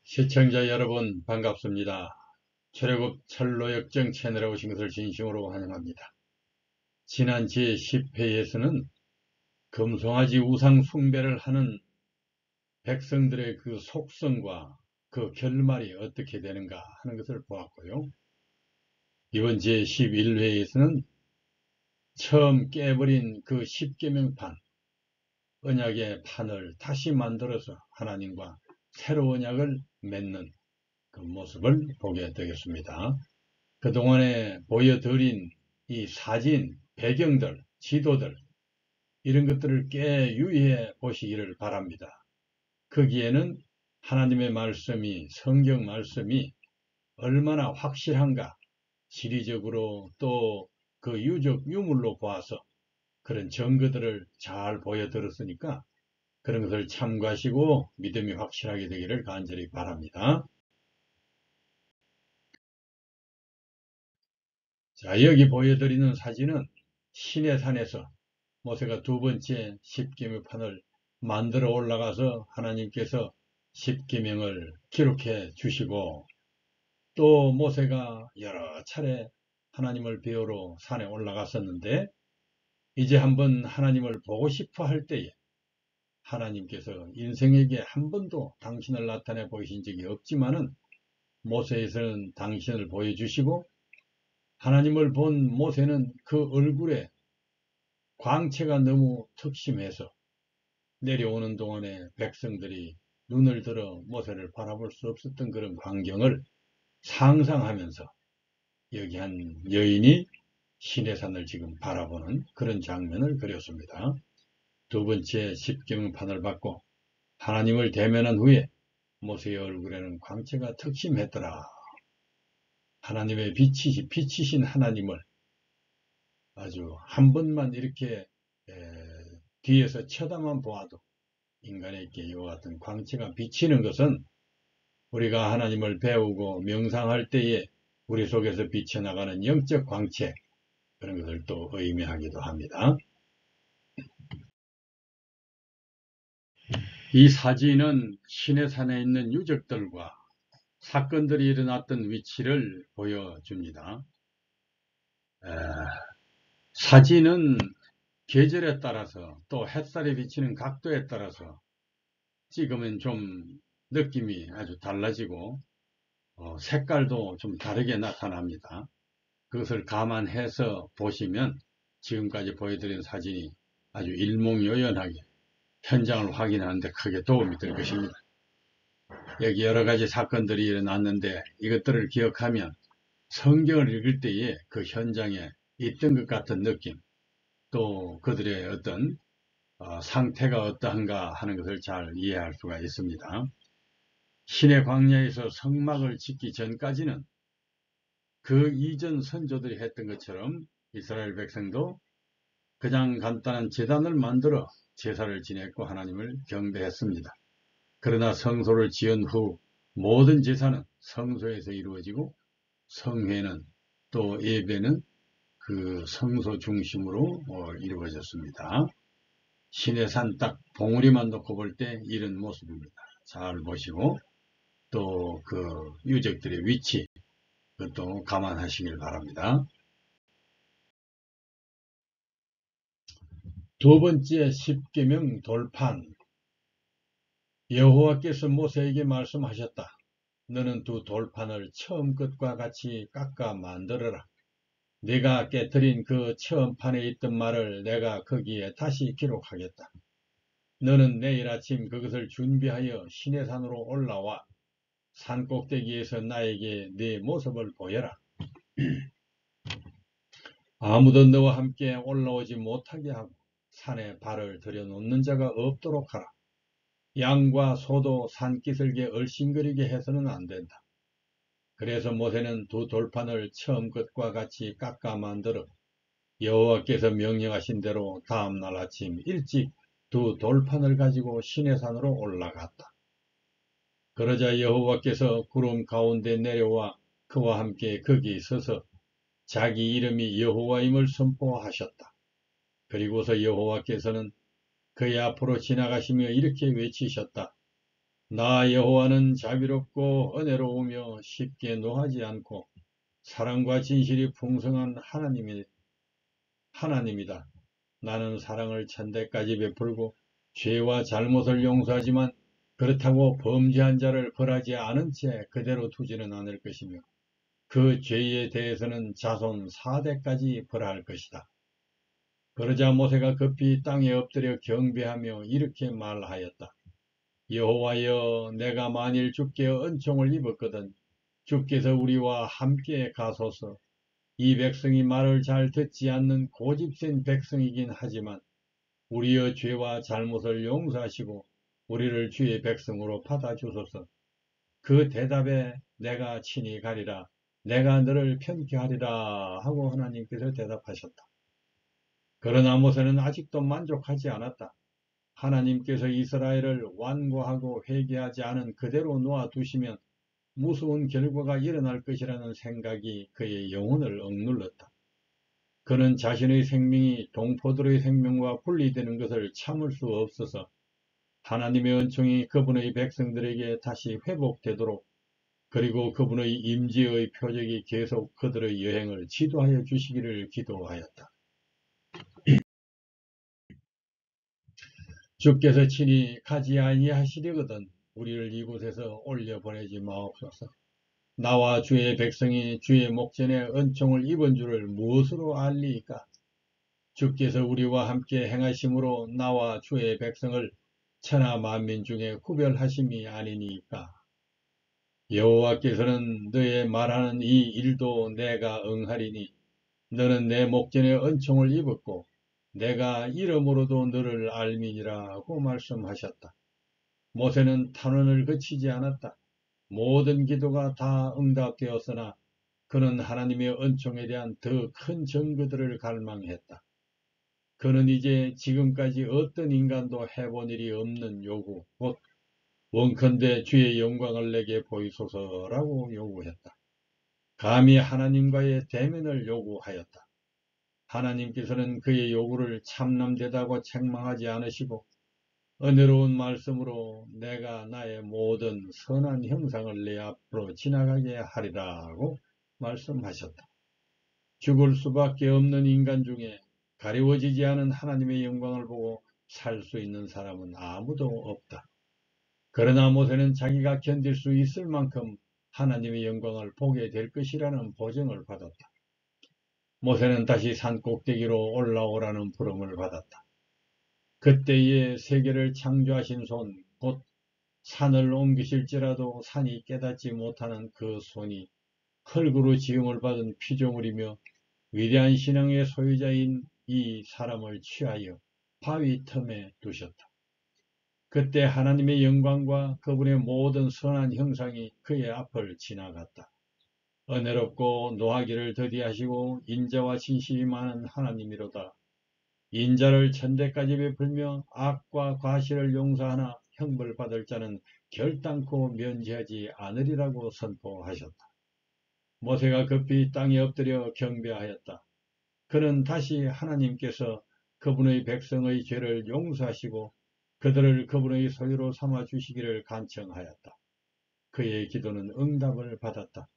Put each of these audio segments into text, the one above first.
시청자 여러분 반갑습니다. 최래국 철로역정 채널에 오신 것을 진심으로 환영합니다. 지난 제10회에서는 금송아지 우상 숭배를 하는 백성들의 그 속성과 그 결말이 어떻게 되는가 하는 것을 보았고요. 이번 제11회에서는 처음 깨버린 그 십계명판, 언약의 판을 다시 만들어서 하나님과 새로운 언약을 맺는 그 모습을 보게 되겠습니다. 그동안에 보여드린 이 사진, 배경들, 지도들 이런 것들을 꽤 유의해 보시기를 바랍니다. 거기에는 하나님의 말씀이, 성경 말씀이 얼마나 확실한가, 지리적으로 또 그 유적 유물로 보아서 그런 증거들을 잘 보여드렸으니까 그런 것을 참고하시고 믿음이 확실하게 되기를 간절히 바랍니다. 자, 여기 보여드리는 사진은 시내산에서 모세가 두 번째 십계명판을 만들어 올라가서 하나님께서 십계명을 기록해 주시고, 또 모세가 여러 차례 하나님을 배우러 산에 올라갔었는데, 이제 한번 하나님을 보고 싶어 할 때에 하나님께서 인생에게 한 번도 당신을 나타내 보이신 적이 없지만은 모세에서는 당신을 보여주시고, 하나님을 본 모세는 그 얼굴에 광채가 너무 특심해서 내려오는 동안에 백성들이 눈을 들어 모세를 바라볼 수 없었던 그런 광경을 상상하면서 여기 한 여인이 시내산을 지금 바라보는 그런 장면을 그렸습니다. 두 번째 십계명판을 받고 하나님을 대면한 후에 모세의 얼굴에는 광채가 특심했더라. 하나님의 빛이신 하나님을 아주 한 번만 이렇게 뒤에서 쳐다만 보아도 인간에게 이와 같은 광채가 비치는 것은 우리가 하나님을 배우고 명상할 때에 우리 속에서 비쳐나가는 영적 광채, 그런 것을 또 의미하기도 합니다. 이 사진은 시내산에 있는 유적들과 사건들이 일어났던 위치를 보여줍니다. 사진은 계절에 따라서 또 햇살이 비치는 각도에 따라서 찍으면 좀 느낌이 아주 달라지고 색깔도 좀 다르게 나타납니다. 그것을 감안해서 보시면 지금까지 보여드린 사진이 아주 일목요연하게 현장을 확인하는 데 크게 도움이 될 것입니다. 여기 여러 가지 사건들이 일어났는데 이것들을 기억하면 성경을 읽을 때에 그 현장에 있던 것 같은 느낌, 또 그들의 어떤 상태가 어떠한가 하는 것을 잘 이해할 수가 있습니다. 신의 광야에서 성막을 짓기 전까지는 그 이전 선조들이 했던 것처럼 이스라엘 백성도 그냥 간단한 제단을 만들어 제사를 지냈고 하나님을 경배했습니다. 그러나 성소를 지은 후 모든 제사는 성소에서 이루어지고 성회는 또 예배는 그 성소 중심으로 이루어졌습니다. 시내산 딱 봉우리만 놓고 볼 때 이런 모습입니다. 잘 보시고 또 그 유적들의 위치, 그것도 감안하시길 바랍니다. 두 번째 십계명 돌판. 여호와께서 모세에게 말씀하셨다. 너는 두 돌판을 처음 것과 같이 깎아 만들어라. 네가 깨뜨린 그 처음 판에 있던 말을 내가 거기에 다시 기록하겠다. 너는 내일 아침 그것을 준비하여 시내산으로 올라와 산꼭대기에서 나에게 네 모습을 보여라. 아무도 너와 함께 올라오지 못하게 하고 산에 발을 들여놓는 자가 없도록 하라. 양과 소도 산기슭에 얼씬거리게 해서는 안 된다. 그래서 모세는 두 돌판을 처음 것과 같이 깎아 만들어 여호와께서 명령하신 대로 다음날 아침 일찍 두 돌판을 가지고 시내산으로 올라갔다. 그러자 여호와께서 구름 가운데 내려와 그와 함께 거기 서서 자기 이름이 여호와임을 선포하셨다. 그리고서 여호와께서는 그의 앞으로 지나가시며 이렇게 외치셨다. 나 여호와는 자비롭고 은혜로우며 쉽게 노하지 않고 사랑과 진실이 풍성한 하나님이다. 나는 사랑을 천대까지 베풀고 죄와 잘못을 용서하지만 그렇다고 범죄한 자를 벌하지 않은 채 그대로 두지는 않을 것이며 그 죄에 대해서는 자손 4대까지 벌할 것이다. 그러자 모세가 급히 땅에 엎드려 경배하며 이렇게 말하였다. 여호와여, 내가 만일 주께 은총을 입었거든 주께서 우리와 함께 가소서. 이 백성이 말을 잘 듣지 않는 고집센 백성이긴 하지만 우리의 죄와 잘못을 용서하시고 우리를 주의 백성으로 받아주소서. 그 대답에 내가 친히 가리라. 내가 너를 편케하리라 하고 하나님께서 대답하셨다. 그러나 모세는 아직도 만족하지 않았다. 하나님께서 이스라엘을 완고하고 회개하지 않은 그대로 놓아두시면 무서운 결과가 일어날 것이라는 생각이 그의 영혼을 억눌렀다. 그는 자신의 생명이 동포들의 생명과 분리되는 것을 참을 수 없어서 하나님의 은총이 그분의 백성들에게 다시 회복되도록 그리고 그분의 임재의 표적이 계속 그들의 여행을 지도하여 주시기를 기도하였다. 주께서 친히 가지 아니하시려거든 우리를 이곳에서 올려보내지 마옵소서. 나와 주의 백성이 주의 목전에 은총을 입은 줄을 무엇으로 알리이까? 주께서 우리와 함께 행하심으로 나와 주의 백성을 천하 만민 중에 구별하심이 아니니까. 여호와께서는 너의 말하는 이 일도 내가 응하리니 너는 내 목전에 은총을 입었고 내가 이름으로도 너를 알미니라고 말씀하셨다. 모세는 탄원을 그치지 않았다. 모든 기도가 다 응답되었으나 그는 하나님의 은총에 대한 더 큰 증거들을 갈망했다. 그는 이제 지금까지 어떤 인간도 해본 일이 없는 요구, 곧 원컨대 주의 영광을 내게 보이소서라고 요구했다. 감히 하나님과의 대면을 요구하였다. 하나님께서는 그의 요구를 참남되다고 책망하지 않으시고 은혜로운 말씀으로 내가 나의 모든 선한 형상을 내 앞으로 지나가게 하리라고 말씀하셨다. 죽을 수밖에 없는 인간 중에 가리워지지 않은 하나님의 영광을 보고 살 수 있는 사람은 아무도 없다. 그러나 모세는 자기가 견딜 수 있을 만큼 하나님의 영광을 보게 될 것이라는 보증을 받았다. 모세는 다시 산 꼭대기로 올라오라는 부름을 받았다. 그때에 세계를 창조하신 손, 곧 산을 옮기실지라도 산이 깨닫지 못하는 그 손이 흙으로 지음을 받은 피조물이며 위대한 신앙의 소유자인 이 사람을 취하여 바위 틈에 두셨다. 그때 하나님의 영광과 그분의 모든 선한 형상이 그의 앞을 지나갔다. 은혜롭고 노하기를 더디하시고 인자와 진실이 많은 하나님이로다. 인자를 천대까지 베풀며 악과 과실을 용서하나 형벌받을 자는 결단코 면제하지 않으리라고 선포하셨다. 모세가 급히 땅에 엎드려 경배하였다. 그는 다시 하나님께서 그분의 백성의 죄를 용서하시고 그들을 그분의 소유로 삼아 주시기를 간청하였다. 그의 기도는 응답을 받았다.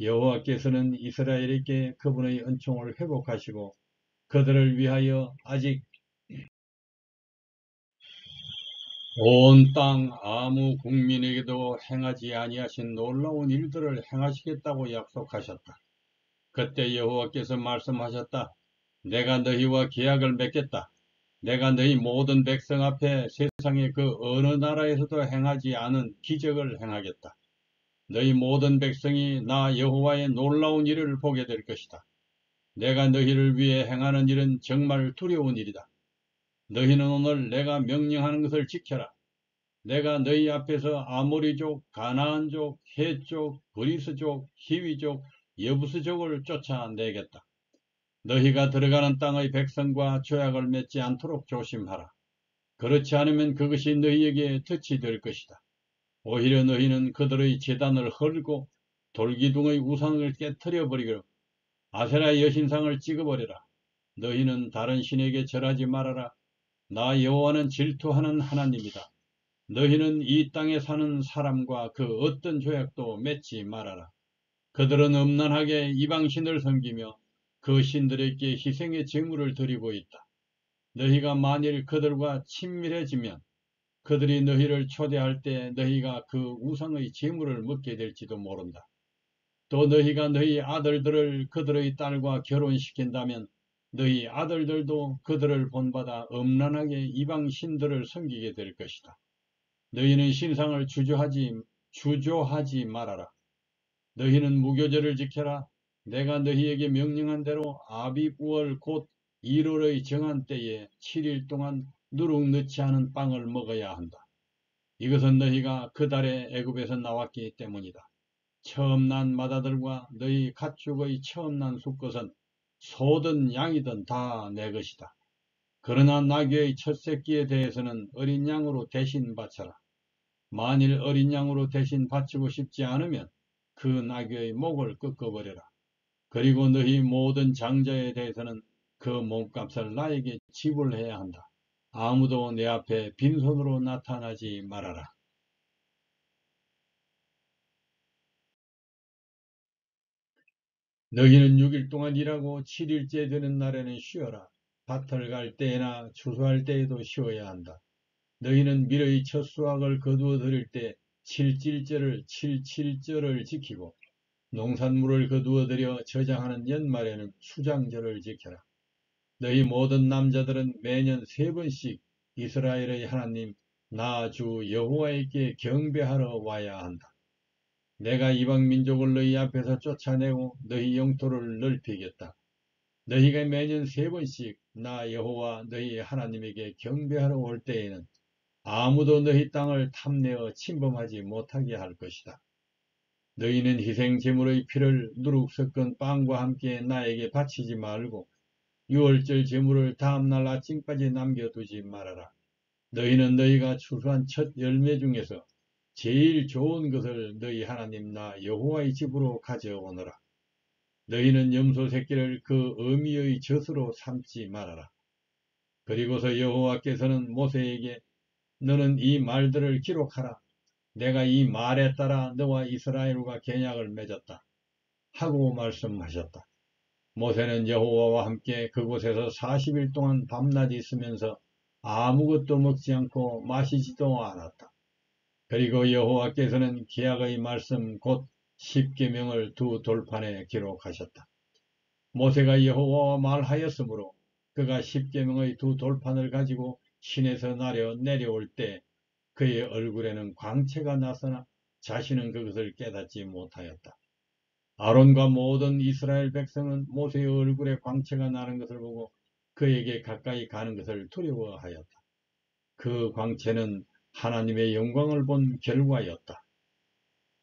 여호와께서는 이스라엘에게 그분의 은총을 회복하시고 그들을 위하여 아직 온 땅 아무 국민에게도 행하지 아니하신 놀라운 일들을 행하시겠다고 약속하셨다. 그때 여호와께서 말씀하셨다. 내가 너희와 계약을 맺겠다. 내가 너희 모든 백성 앞에 세상의 그 어느 나라에서도 행하지 않은 기적을 행하겠다. 너희 모든 백성이 나 여호와의 놀라운 일을 보게 될 것이다. 내가 너희를 위해 행하는 일은 정말 두려운 일이다. 너희는 오늘 내가 명령하는 것을 지켜라. 내가 너희 앞에서 아모리족, 가나안족, 헷족, 브리스족, 히위족, 여부스족을 쫓아내겠다. 너희가 들어가는 땅의 백성과 조약을 맺지 않도록 조심하라. 그렇지 않으면 그것이 너희에게 덫이 될 것이다. 오히려 너희는 그들의 제단을 헐고 돌기둥의 우상을 깨뜨려 버리고 아세라 여신상을 찍어버려라. 너희는 다른 신에게 절하지 말아라. 나 여호와는 질투하는 하나님이다. 너희는 이 땅에 사는 사람과 그 어떤 조약도 맺지 말아라. 그들은 음란하게 이방신을 섬기며 그 신들에게 희생의 제물을 드리고 있다. 너희가 만일 그들과 친밀해지면 그들이 너희를 초대할 때 너희가 그 우상의 제물을 먹게 될지도 모른다. 또 너희가 너희 아들들을 그들의 딸과 결혼시킨다면 너희 아들들도 그들을 본받아 음란하게 이방 신들을 섬기게 될 것이다. 너희는 신상을 주조하지 말아라. 너희는 무교절을 지켜라. 내가 너희에게 명령한 대로 아비부월 곧 1월의 정한 때에 7일 동안 누룩 넣지 않은 빵을 먹어야 한다. 이것은 너희가 그 달에 애굽에서 나왔기 때문이다. 처음 난 마다들과 너희 가축의 처음 난 수것은 소든 양이든 다 내 것이다. 그러나 나귀의 첫 새끼에 대해서는 어린 양으로 대신 바쳐라. 만일 어린 양으로 대신 바치고 싶지 않으면 그 나귀의 목을 꺾어버려라. 그리고 너희 모든 장자에 대해서는 그 몸값을 나에게 지불해야 한다. 아무도 내 앞에 빈손으로 나타나지 말아라. 너희는 6일 동안 일하고 7일째 되는 날에는 쉬어라. 밭을 갈 때나 추수할 때에도 쉬어야 한다. 너희는 밀의 첫 수확을 거두어 들일 때 7절을 지키고 농산물을 거두어 들여 저장하는 연말에는 수장절을 지켜라. 너희 모든 남자들은 매년 3번씩 이스라엘의 하나님 나 주 여호와에게 경배하러 와야 한다. 내가 이방 민족을 너희 앞에서 쫓아내고 너희 영토를 넓히겠다. 너희가 매년 3번씩 나 여호와 너희 하나님에게 경배하러 올 때에는 아무도 너희 땅을 탐내어 침범하지 못하게 할 것이다. 너희는 희생 제물의 피를 누룩 섞은 빵과 함께 나에게 바치지 말고 유월절 제물을 다음날 아침까지 남겨두지 말아라. 너희는 너희가 추수한 첫 열매 중에서 제일 좋은 것을 너희 하나님 나 여호와의 집으로 가져오너라. 너희는 염소 새끼를 그 어미의 젖으로 삼지 말아라. 그리고서 여호와께서는 모세에게 너는 이 말들을 기록하라. 내가 이 말에 따라 너와 이스라엘과 계약을 맺었다. 하고 말씀하셨다. 모세는 여호와와 함께 그곳에서 40일 동안 밤낮 있으면서 아무것도 먹지 않고 마시지도 않았다. 그리고 여호와께서는 계약의 말씀 곧 십계명을 두 돌판에 기록하셨다. 모세가 여호와와 말하였으므로 그가 십계명의 두 돌판을 가지고 신에서 내려올 때 그의 얼굴에는 광채가 나서나 자신은 그것을 깨닫지 못하였다. 아론과 모든 이스라엘 백성은 모세의 얼굴에 광채가 나는 것을 보고 그에게 가까이 가는 것을 두려워하였다. 그 광채는 하나님의 영광을 본 결과였다.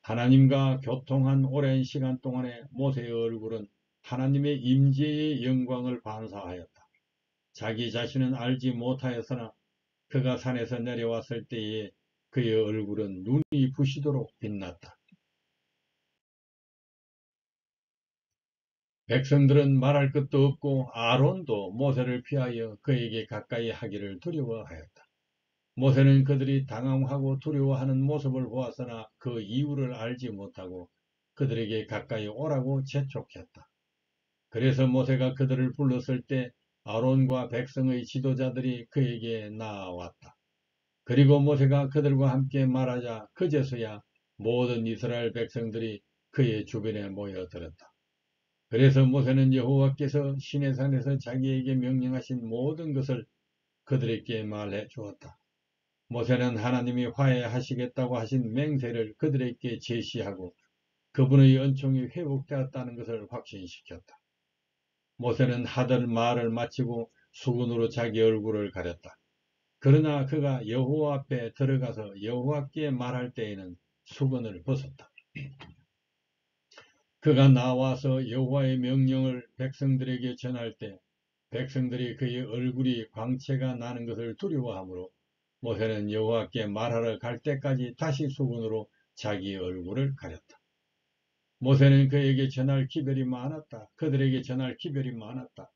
하나님과 교통한 오랜 시간 동안에 모세의 얼굴은 하나님의 임재의 영광을 반사하였다. 자기 자신은 알지 못하였으나 그가 산에서 내려왔을 때에 그의 얼굴은 눈이 부시도록 빛났다. 백성들은 말할 것도 없고 아론도 모세를 피하여 그에게 가까이 하기를 두려워하였다. 모세는 그들이 당황하고 두려워하는 모습을 보았으나 그 이유를 알지 못하고 그들에게 가까이 오라고 재촉했다. 그래서 모세가 그들을 불렀을 때 아론과 백성의 지도자들이 그에게 나아왔다. 그리고 모세가 그들과 함께 말하자 그제서야 모든 이스라엘 백성들이 그의 주변에 모여들었다. 그래서 모세는 여호와께서 시내산에서 자기에게 명령하신 모든 것을 그들에게 말해 주었다. 모세는 하나님이 화해하시겠다고 하신 맹세를 그들에게 제시하고 그분의 은총이 회복되었다는 것을 확신시켰다. 모세는 하던 말을 마치고 수건으로 자기 얼굴을 가렸다. 그러나 그가 여호와 앞에 들어가서 여호와께 말할 때에는 수건을 벗었다. 그가 나와서 여호와의 명령을 백성들에게 전할 때 백성들이 그의 얼굴이 광채가 나는 것을 두려워하므로 모세는 여호와께 말하러 갈 때까지 다시 수건으로 자기 얼굴을 가렸다. 모세는 그에게 전할 기별이 많았다. 그들에게 전할 기별이 많았다.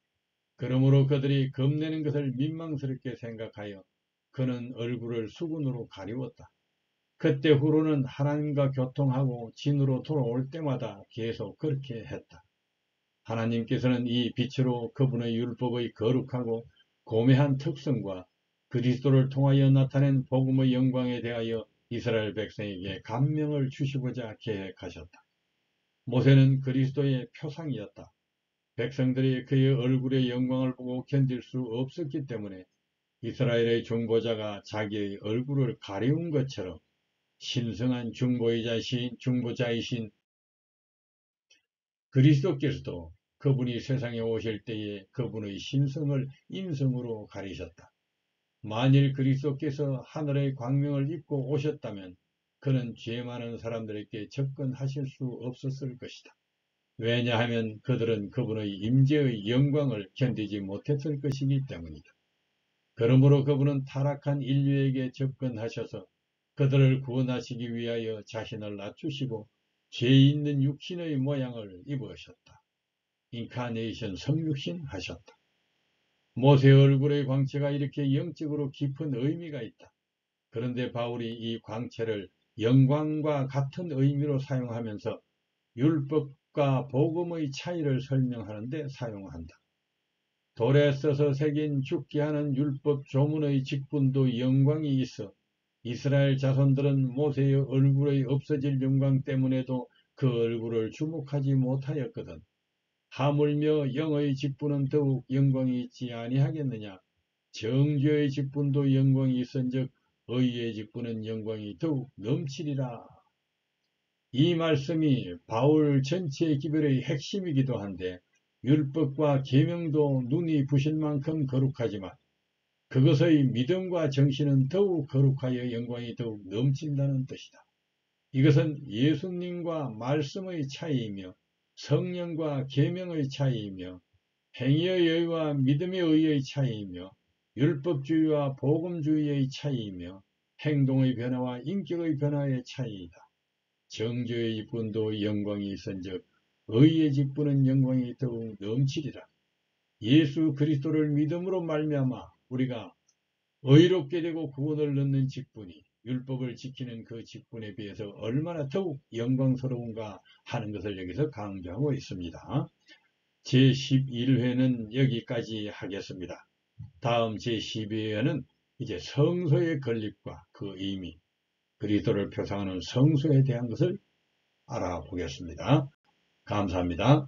그러므로 그들이 겁내는 것을 민망스럽게 생각하여 그는 얼굴을 수건으로 가리웠다. 그때 후로는 하나님과 교통하고 진으로 돌아올 때마다 계속 그렇게 했다. 하나님께서는 이 빛으로 그분의 율법의 거룩하고 고매한 특성과 그리스도를 통하여 나타낸 복음의 영광에 대하여 이스라엘 백성에게 감명을 주시고자 계획하셨다. 모세는 그리스도의 표상이었다. 백성들이 그의 얼굴의 영광을 보고 견딜 수 없었기 때문에 이스라엘의 중보자가 자기의 얼굴을 가리운 것처럼 신성한 중보자이신 그리스도께서도 그분이 세상에 오실 때에 그분의 신성을 인성으로 가리셨다. 만일 그리스도께서 하늘의 광명을 입고 오셨다면 그는 죄 많은 사람들에게 접근하실 수 없었을 것이다. 왜냐하면 그들은 그분의 임재의 영광을 견디지 못했을 것이기 때문이다. 그러므로 그분은 타락한 인류에게 접근하셔서 그들을 구원하시기 위하여 자신을 낮추시고 죄 있는 육신의 모양을 입으셨다. 인카네이션 성육신 하셨다. 모세의 얼굴의 광채가 이렇게 영적으로 깊은 의미가 있다. 그런데 바울이 이 광채를 영광과 같은 의미로 사용하면서 율법과 복음의 차이를 설명하는 데 사용한다. 돌에 써서 새긴 죽게 하는 율법 조문의 직분도 영광이 있어 이스라엘 자손들은 모세의 얼굴의 없어질 영광 때문에도 그 얼굴을 주목하지 못하였거든. 하물며 영의 직분은 더욱 영광이 있지 아니하겠느냐. 정죄의 직분도 영광이 있은즉 의의 직분은 영광이 더욱 넘치리라. 이 말씀이 바울 전체 기별의 핵심이기도 한데 율법과 계명도 눈이 부실 만큼 거룩하지만 그것의 믿음과 정신은 더욱 거룩하여 영광이 더욱 넘친다는 뜻이다. 이것은 예수님과 말씀의 차이이며 성령과 계명의 차이이며 행위의 의와 믿음의 의의 차이이며 율법주의와 복음주의의 차이이며 행동의 변화와 인격의 변화의 차이이다. 정죄의 직분도 영광이 있은즉 의의 직분은 영광이 더욱 넘치리라. 예수 그리스도를 믿음으로 말미암아 우리가 의롭게 되고 구원을 얻는 직분이 율법을 지키는 그 직분에 비해서 얼마나 더욱 영광스러운가 하는 것을 여기서 강조하고 있습니다. 제11회는 여기까지 하겠습니다. 다음 제12회는 이제 성소의 건립과 그 의미, 그리스도를 표상하는 성소에 대한 것을 알아보겠습니다. 감사합니다.